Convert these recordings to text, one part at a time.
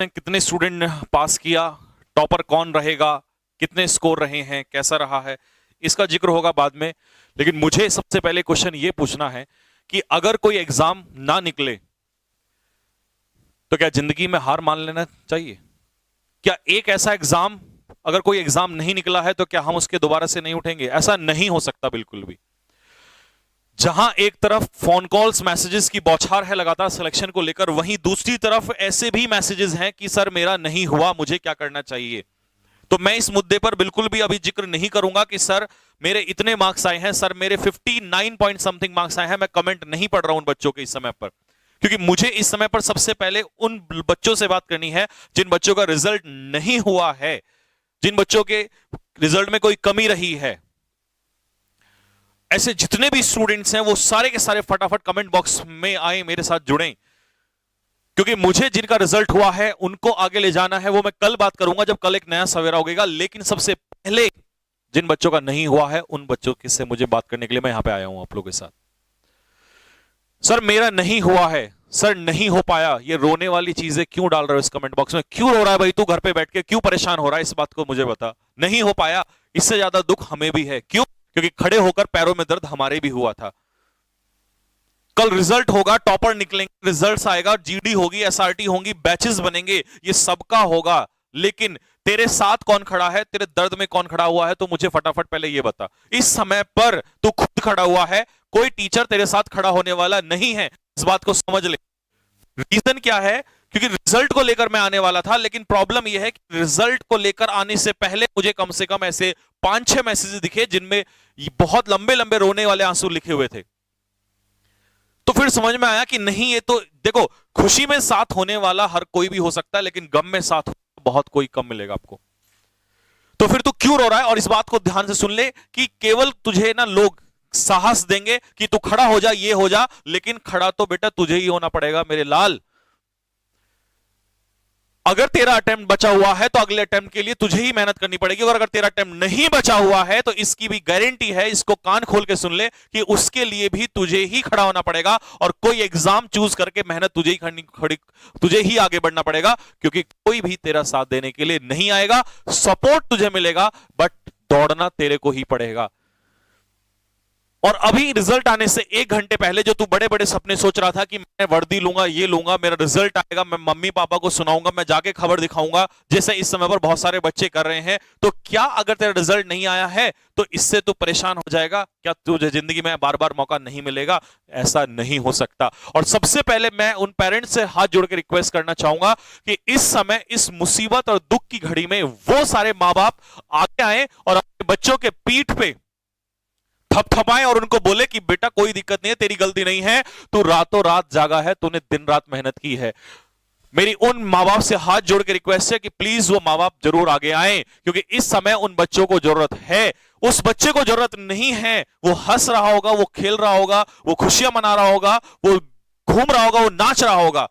कितने स्टूडेंट ने पास किया, टॉपर कौन रहेगा, कितने स्कोर रहे हैं, कैसा रहा है, इसका जिक्र होगा बाद में। लेकिन मुझे सबसे पहले क्वेश्चन ये पूछना है कि अगर कोई एग्जाम ना निकले तो क्या जिंदगी में हार मान लेना चाहिए? क्या एक ऐसा एग्जाम, अगर कोई एग्जाम नहीं निकला है तो क्या हम उसके दोबारा से नहीं उठेंगे? ऐसा नहीं हो सकता बिल्कुल भी। जहां एक तरफ फोन कॉल्स, मैसेजेस की बौछार है लगातार सिलेक्शन को लेकर, वहीं दूसरी तरफ ऐसे भी मैसेजेस हैं कि सर मेरा नहीं हुआ, मुझे क्या करना चाहिए। तो मैं इस मुद्दे पर बिल्कुल भी अभी जिक्र नहीं करूंगा कि सर मेरे इतने मार्क्स आए हैं, सर मेरे 59 पॉइंट समथिंग मार्क्स आए हैं। मैं कमेंट नहीं पढ़ रहा हूं उन बच्चों के इस समय पर, क्योंकि मुझे इस समय पर सबसे पहले उन बच्चों से बात करनी है जिन बच्चों का रिजल्ट नहीं हुआ है, जिन बच्चों के रिजल्ट में कोई कमी रही है। ऐसे जितने भी स्टूडेंट्स हैं वो सारे के सारे फटाफट कमेंट बॉक्स में आए, मेरे साथ जुड़ें, क्योंकि मुझे जिनका रिजल्ट हुआ है उनको आगे ले जाना है। वो मैं कल बात करूंगा जब कल एक नया सवेरा होगा। लेकिन सबसे पहले जिन बच्चों का नहीं हुआ है उन बच्चों से मुझे बात करने के लिए मैं यहां पे आया हूं आप लोगों के साथ। सर मेरा नहीं हुआ है, सर नहीं हो पाया, ये रोने वाली चीजें क्यों डाल रहे हो इस कमेंट बॉक्स में? क्यों रो रहा है भाई तू घर पे बैठ के? क्यों परेशान हो रहा है? इस बात को मुझे बता। नहीं हो पाया, इससे ज्यादा दुख हमें भी है। क्यों? क्योंकि खड़े होकर पैरों में दर्द हमारे भी हुआ था। कल रिजल्ट होगा, टॉपर निकलेंगे, रिजल्ट्स आएगा, जीडी होगी, एसआरटी होंगी, बैचेस बनेंगे, ये सबका होगा। लेकिन तेरे साथ कौन खड़ा है, तेरे दर्द में कौन खड़ा हुआ है, तो मुझे फटाफट पहले ये बता। इस समय पर तू खुद खड़ा हुआ है, कोई टीचर तेरे साथ खड़ा होने वाला नहीं है, इस बात को समझ ले। रीजन क्या है? क्योंकि रिजल्ट को लेकर मैं आने वाला था, लेकिन प्रॉब्लम यह है कि रिजल्ट को लेकर आने से पहले मुझे कम से कम ऐसे 5-6 मैसेजेस दिखे जिनमें बहुत लंबे लंबे रोने वाले आंसू लिखे हुए थे। तो फिर समझ में आया कि नहीं, ये तो देखो, खुशी में साथ होने वाला हर कोई भी हो सकता है, लेकिन गम में साथ बहुत कोई कम मिलेगा आपको। तो फिर तू क्यों रो रहा है? और इस बात को ध्यान से सुन ले कि केवल तुझे ना लोग साहस देंगे कि तू खड़ा हो जा, ये हो जा, लेकिन खड़ा तो बेटा तुझे ही होना पड़ेगा मेरे लाल। अगर तेरा अटेम्प्ट बचा हुआ है तो अगले अटेम्प्ट के लिए तुझे ही मेहनत करनी पड़ेगी, और अगर तेरा अटेम्प्ट नहीं बचा हुआ है तो इसकी भी गारंटी है, इसको कान खोल के सुन ले, कि उसके लिए भी तुझे ही खड़ा होना पड़ेगा, और कोई एग्जाम चूज करके मेहनत तुझे ही तुझे ही आगे बढ़ना पड़ेगा, क्योंकि कोई भी तेरा साथ देने के लिए नहीं आएगा। सपोर्ट तुझे मिलेगा, बट दौड़ना तेरे को ही पड़ेगा। और अभी रिजल्ट आने से 1 घंटे पहले जो तू बड़े बड़े सपने सोच रहा था कि मैं वर्दी लूंगा, ये लूंगा, मेरा रिजल्ट आएगा, मैं मम्मी पापा को सुनाऊंगा, मैं जाके खबर दिखाऊंगा, जैसे इस समय पर बहुत सारे बच्चे कर रहे हैं, तो क्या अगर तेरा रिजल्ट नहीं आया है तो इससे तू परेशान हो जाएगा? क्या तुझे जिंदगी में बार बार मौका नहीं मिलेगा? ऐसा नहीं हो सकता। और सबसे पहले मैं उन पेरेंट्स से हाथ जोड़ के रिक्वेस्ट करना चाहूंगा कि इस समय, इस मुसीबत और दुख की घड़ी में वो सारे माँ बाप आगे आए और अपने बच्चों के पीठ पे थपथपाएं और उनको बोले कि बेटा कोई दिक्कत नहीं है, तेरी गलती नहीं है, तू रातों रात जागा है, तूने दिन रात मेहनत की है। मेरी उन माँ बाप से हाथ जोड़ के रिक्वेस्ट है कि प्लीज वो माँ बाप जरूर आगे आए, क्योंकि इस समय उन बच्चों को जरूरत है। उस बच्चे को जरूरत नहीं है, वो हंस रहा होगा, वो खेल रहा होगा, वो खुशियां मना रहा होगा, वो घूम रहा होगा, वो नाच रहा होगा,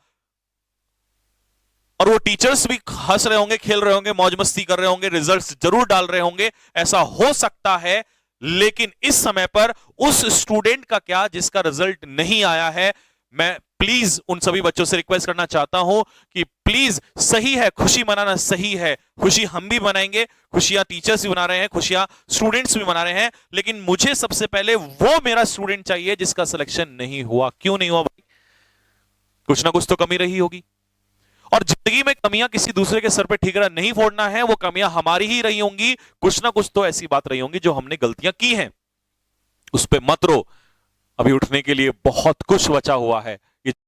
और वो टीचर्स भी हंस रहे होंगे, खेल रहे होंगे, मौज मस्ती कर रहे होंगे, रिजल्ट्स जरूर डाल रहे होंगे। ऐसा हो सकता है, लेकिन इस समय पर उस स्टूडेंट का क्या जिसका रिजल्ट नहीं आया है? मैं प्लीज उन सभी बच्चों से रिक्वेस्ट करना चाहता हूं कि प्लीज, सही है खुशी मनाना, सही है, खुशी हम भी मनाएंगे, खुशियां टीचर्स भी मना रहे हैं, खुशियां स्टूडेंट्स भी मना रहे हैं, लेकिन मुझे सबसे पहले वो मेरा स्टूडेंट चाहिए जिसका सिलेक्शन नहीं हुआ। क्यों नहीं हुआ भाई? कुछ ना कुछ तो कमी रही होगी। और जिंदगी में कमियां किसी दूसरे के सर पे ठीकरा नहीं फोड़ना है, वो कमियां हमारी ही रही होंगी। कुछ ना कुछ तो ऐसी बात रही होंगी जो हमने गलतियां की हैं, उस पे मत रो, अभी उठने के लिए बहुत कुछ बचा हुआ है।